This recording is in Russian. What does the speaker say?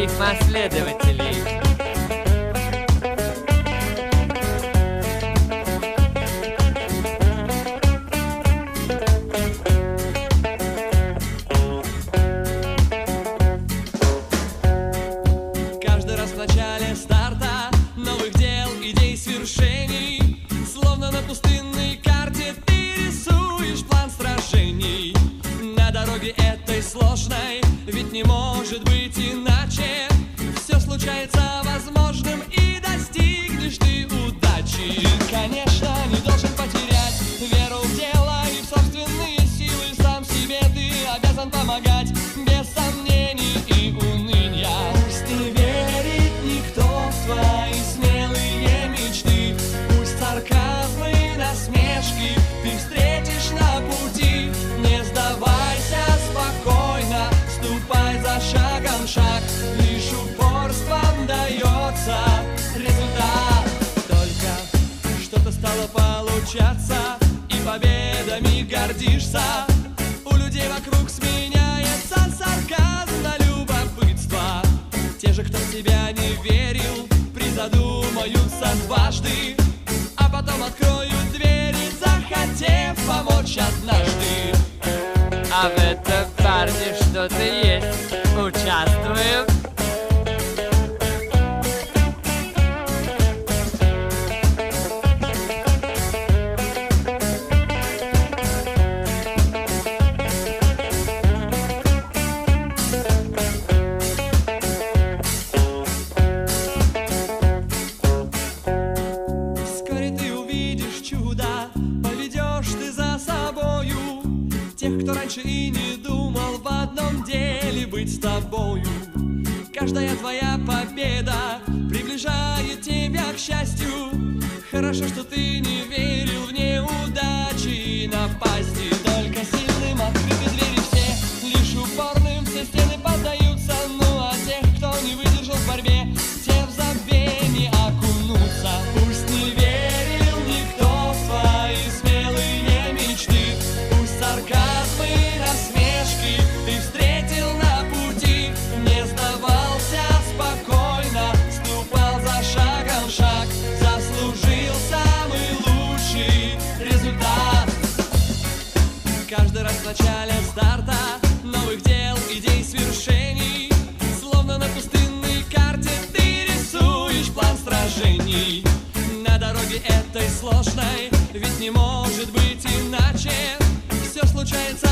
своих последователей. Каждый раз в начале старта новых дел, идей, свершений, словно на пустынной карте ты рисуешь план сражений. На дороге этой сложной, ведь не может быть иначе, все случается возможным и достигнешь ты удачи. Конечно, не должен потерять веру в дело и в собственные силы. Сам себе ты обязан помогать, без сомнений и уныния. Пусть не верит никто в твои смелые мечты, пусть сарказмы и насмешки ты встретишь на пути. Не сдавайся, спокойно ступай за шагом шаг, лишь упорством дается результат. Только что-то стало получаться, и победами гордишься. У людей вокруг сменяется сарказм на любопытство. Те же, кто в тебя не верил, призадумаются дважды, а потом откроют двери, захотев помочь однажды. А в этом парне что-то есть. Участвуем. Вскоре ты увидишь чудо, поведешь ты за собою тех, кто раньше и не думал в одном деле быть с тобою. Каждая твоя победа приближает тебя к счастью. Хорошо, что ты не верил в неудачи и напасти. Только сильным открыты двери все, лишь упорным все стены поддаются. Ну а тех, кто не выдержал в борьбе, те в забвение окунутся. Пусть не верил никто в твои смелые мечты, пусть сарказмы и насмешки ты встретил на пути. Не сдавался, спокойно ступал за шагом шаг, заслужил самый лучший результат. Каждый раз в начале старта новых дел, идей, свершений, словно на пустынной карте ты рисуешь план сражений. На дороге этой сложной, ведь не может быть иначе, все случается